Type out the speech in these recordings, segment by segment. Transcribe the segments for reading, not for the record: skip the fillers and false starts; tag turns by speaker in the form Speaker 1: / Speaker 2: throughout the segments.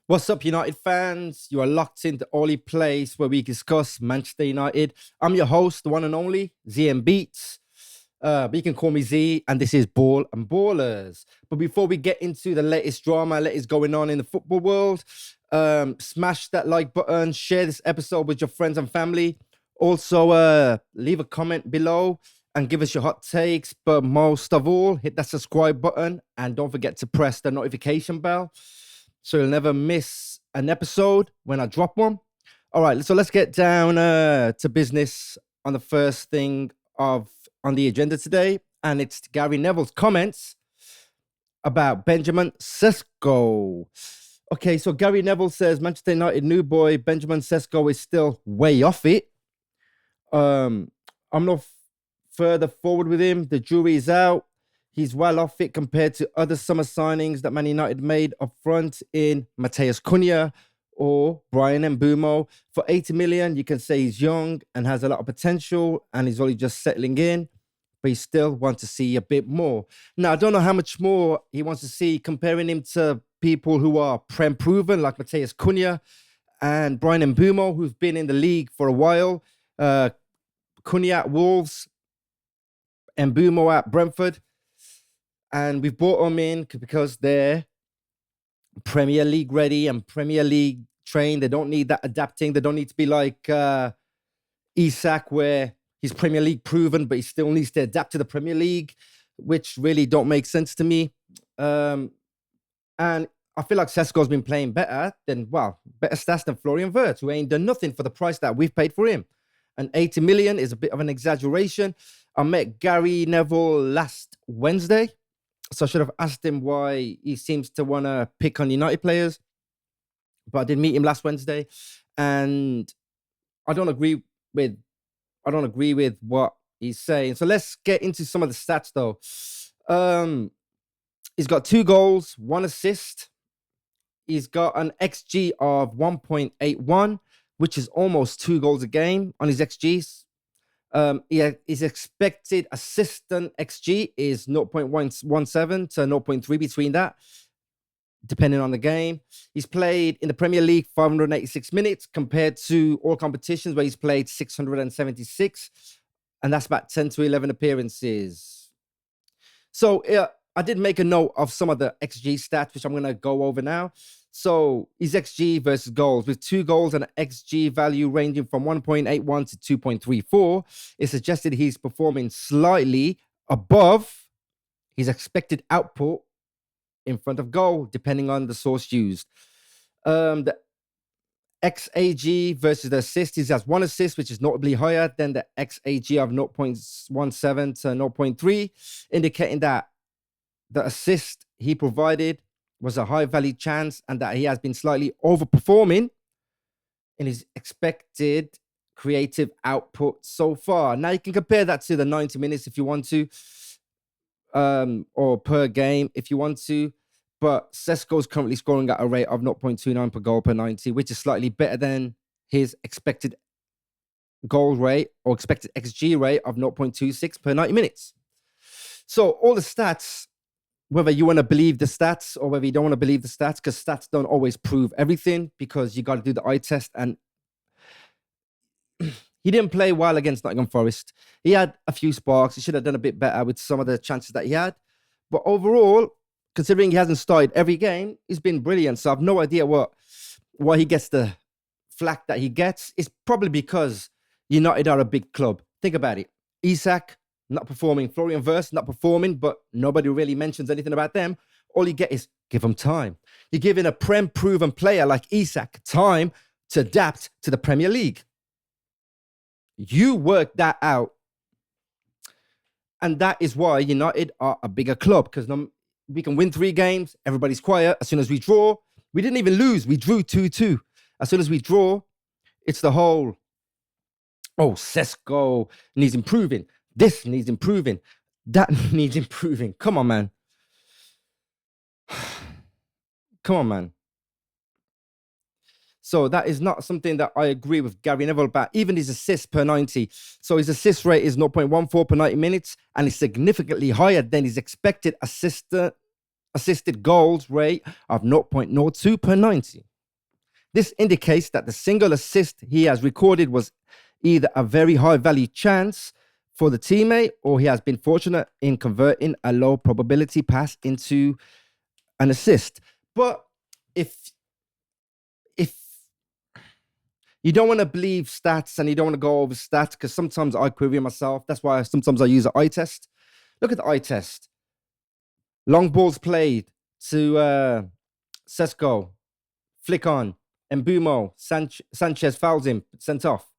Speaker 1: What's up, United fans? You are locked into the only place where we discuss Manchester United. I'm your host, the one and only ZM Beats. But you can call me Z, and this is Ball and Ballers. But before we get into the latest drama, latest going on in the football world, smash that like button, share this episode with your friends and family. Also, leave a comment below and give us your hot takes. But most of all, hit that subscribe button and don't forget to press the notification bell so you'll never miss an episode when I drop one. All right, so let's get down to business on the first thing on the agenda today, and it's Gary Neville's comments about Benjamin Šeško. Okay, so Gary Neville says Manchester United new boy Benjamin Šeško is still way off it. I'm not further forward with him. The jury is out. He's well off it compared to other summer signings that Man United made up front in Matheus Cunha or Brian Mbeumo. For 80 million, you can say he's young and has a lot of potential and he's only just settling in, but he still wants to see a bit more. Now, I don't know how much more he wants to see, comparing him to people who are Prem proven, like Matheus Cunha and Brian Mbeumo, who've been in the league for a while. Cunha at Wolves, Mbeumo at Brentford. And we've brought them in because they're Premier League ready and Premier League trained. They don't need that adapting. They don't need to be like Isak, where he's Premier League proven, but he still needs to adapt to the Premier League, which really don't make sense to me. And I feel like Sesko's been playing better stats than Florian Wirtz, who ain't done nothing for the price that we've paid for him. And 80 million is a bit of an exaggeration. I met Gary Neville last Wednesday, so I should have asked him why he seems to want to pick on United players. But I did meet him last Wednesday, and I don't agree with what he's saying. So let's get into some of the stats, though. He's got 2 goals, 1 assist. He's got an XG of 1.81, which is almost 2 goals a game on his XGs. His expected assistant XG is 0.17 to 0.3 between that, depending on the game. He's played in the Premier League 586 minutes compared to all competitions where he's played 676, and that's about 10 to 11 appearances. So I did make a note of some of the XG stats, which I'm going to go over now. So his XG versus goals, with 2 goals and an XG value ranging from 1.81 to 2.34, it suggested he's performing slightly above his expected output in front of goal, depending on the source used. The XAG versus the assist, he has 1 assist, which is notably higher than the XAG of 0.17 to 0.3, indicating that the assist he provided was a high value chance and that he has been slightly overperforming in his expected creative output so far. Now you can compare that to the 90 minutes if you want to, or per game if you want to. But Sesko is currently scoring at a rate of 0.29 per goal per 90, which is slightly better than his expected goal rate or expected XG rate of 0.26 per 90 minutes. So all the stats, whether you want to believe the stats or whether you don't want to believe the stats, because stats don't always prove everything, because you got to do the eye test. And he didn't play well against Nottingham Forest. He had a few sparks. He should have done a bit better with some of the chances that he had. But overall, considering he hasn't started every game, he's been brilliant. So I have no idea why he gets the flack that he gets. It's probably because United are a big club. Think about it. Isak not performing, Florian Wirtz not performing, but nobody really mentions anything about them. All you get is give them time. You're giving a Prem-proven player like Isak time to adapt to the Premier League. You work that out. And that is why United are a bigger club, because we can win 3 games, everybody's quiet. As soon as we draw, we didn't even lose. We drew 2-2. As soon as we draw, it's the whole, Sesko needs improving. This needs improving. That needs improving. Come on, man. Come on, man. So that is not something that I agree with Gary Neville about. Even his assists per 90. So his assist rate is 0.14 per 90 minutes, and is significantly higher than his expected assisted goals rate of 0.02 per 90. This indicates that the single assist he has recorded was either a very high value chance for the teammate, or he has been fortunate in converting a low probability pass into an assist. But if you don't want to believe stats and you don't want to go over stats, because sometimes I query myself. That's why sometimes I use an eye test. Look at the eye test. Long balls played to Sesko, flick on, Mbumo, Sanchez fouls him, sent off.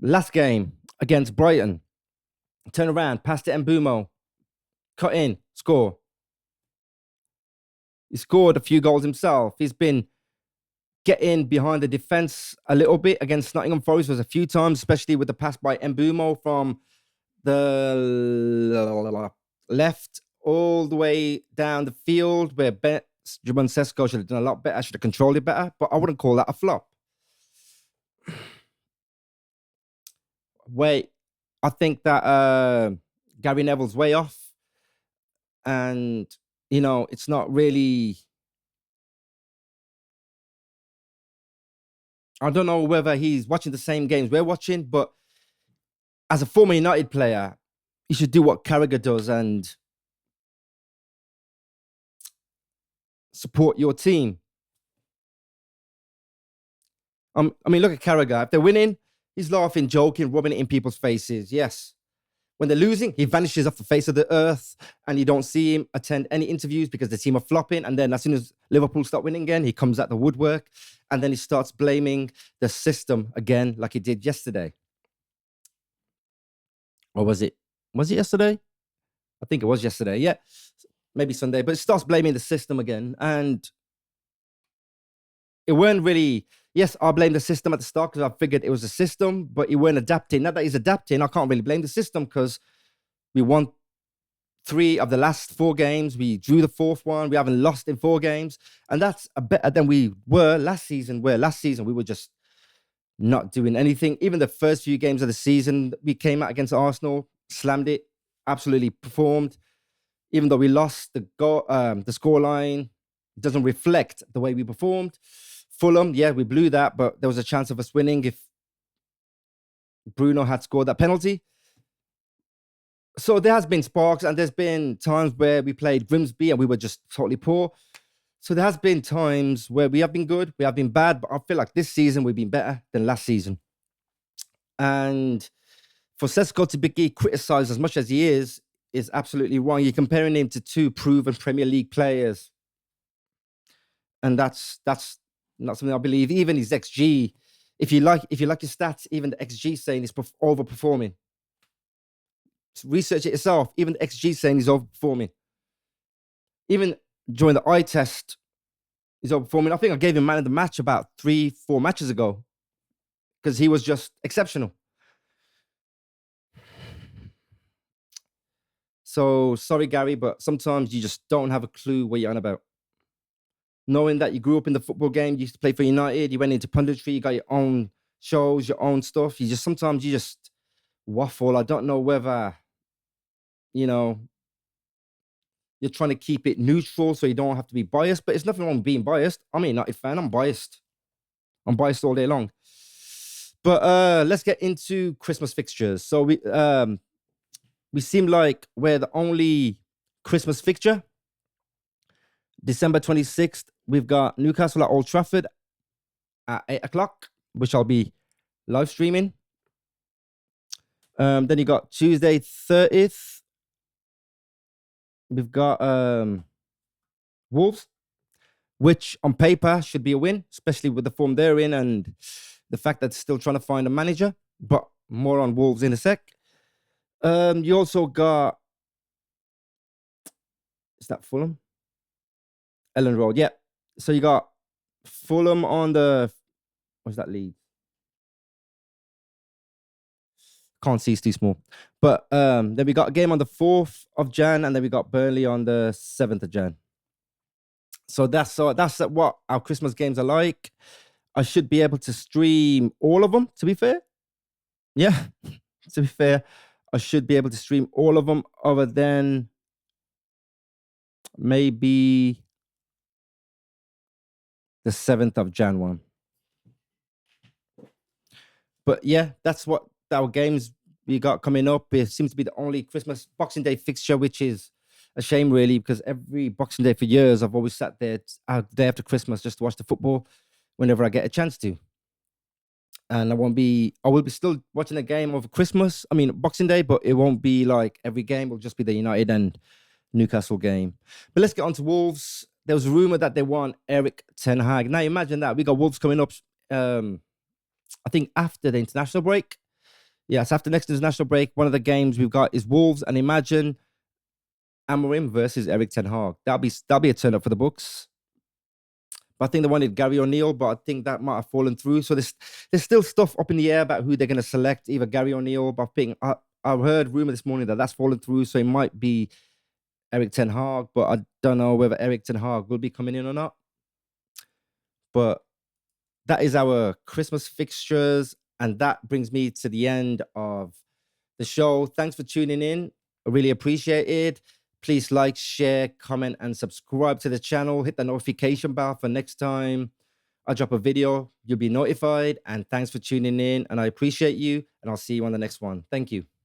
Speaker 1: Last game against Brighton, turn around, pass to Mbumo, cut in, score. He scored a few goals himself. He's been getting behind the defense a little bit against Nottingham Forest was a few times, especially with the pass by Mbumo from the left all the way down the field, where Benjamin Šeško should have done a lot better, should have controlled it better, but I wouldn't call that a flop. Wait, I think that Gary Neville's way off, and it's not really. I don't know whether he's watching the same games we're watching, but as a former United player, you should do what Carragher does and support your team. I mean, look at Carragher. If they're winning, he's laughing, joking, rubbing it in people's faces. Yes. When they're losing, he vanishes off the face of the earth and you don't see him attend any interviews because the team are flopping. And then as soon as Liverpool start winning again, he comes at the woodwork and then he starts blaming the system again, like he did yesterday. Or was it yesterday? I think it was yesterday. Yeah, maybe Sunday, but it starts blaming the system again. And it weren't really, yes, I blame the system at the start because I figured it was a system, but he weren't adapting. Now that he's adapting, I can't really blame the system because we won 3 of the last 4 games. We drew the 4th one. We haven't lost in 4 games. And that's better than we were last season, where last season we were just not doing anything. Even the first few games of the season, we came out against Arsenal, slammed it, absolutely performed. Even though we lost, the scoreline doesn't reflect the way we performed. Fulham, yeah, we blew that, but there was a chance of us winning if Bruno had scored that penalty. So there has been sparks, and there's been times where we played Grimsby and we were just totally poor. So there has been times where we have been good, we have been bad, but I feel like this season we've been better than last season. And for Sesko to be criticized as much as he is absolutely wrong. You're comparing him to 2 proven Premier League players. And that's not something I believe. Even his XG, if you like his stats, even the XG saying he's overperforming. Research it yourself. Even the XG saying he's overperforming. Even during the eye test, he's overperforming. I think I gave him man of the match about 3-4 matches ago because he was just exceptional. So sorry, Gary, but sometimes you just don't have a clue what you're on about. Knowing that you grew up in the football game, you used to play for United, you went into punditry, you got your own shows, your own stuff. Sometimes you just waffle. I don't know whether, you're trying to keep it neutral so you don't have to be biased, but it's nothing wrong with being biased. I'm a United fan. I'm biased. I'm biased all day long. But let's get into Christmas fixtures. So we seem like we're the only Christmas fixture. December 26th, we've got Newcastle at Old Trafford at 8 o'clock, which I'll be live streaming. Then you got Tuesday 30th. We've got Wolves, which on paper should be a win, especially with the form they're in and the fact that they're still trying to find a manager. But more on Wolves in a sec. You also got, is that Fulham? Ellen Road, yeah. So you got Fulham on the, what's that lead? Can't see, it's too small. But then we got a game on the 4th of Jan, and then we got Burnley on the 7th of Jan. So that's what our Christmas games are like. I should be able to stream all of them, to be fair. Yeah, to be fair, I should be able to stream all of them other than maybe the 7th of January. But yeah, that's what our games we got coming up. It seems to be the only Christmas Boxing Day fixture, which is a shame, really, because every Boxing Day for years, I've always sat there the day after Christmas just to watch the football whenever I get a chance to. And I will be still watching a game over Christmas. I mean, Boxing Day, but it won't be like every game. It'll just be the United and Newcastle game. But let's get on to Wolves. There was a rumor that they want Erik ten Hag. Now imagine that we got Wolves coming up. I think after the international break. Yes, after next international break, one of the games we've got is Wolves, and imagine Amorim versus Erik ten Hag. That'll be a turn up for the books. But I think they wanted Gary O'Neill, but I think that might have fallen through. So there's still stuff up in the air about who they're going to select, either Gary O'Neill. But I've heard rumor this morning that that's fallen through, so it might be Erik ten Hag. But I don't know whether Erik ten Hag will be coming in or not. But that is our Christmas fixtures, and that brings me to the end of the show. Thanks for tuning in. I really appreciate it. Please like, share, comment, and subscribe to the channel. Hit the notification bell for next time I drop a video. You'll be notified. And thanks for tuning in. And I appreciate you. And I'll see you on the next one. Thank you.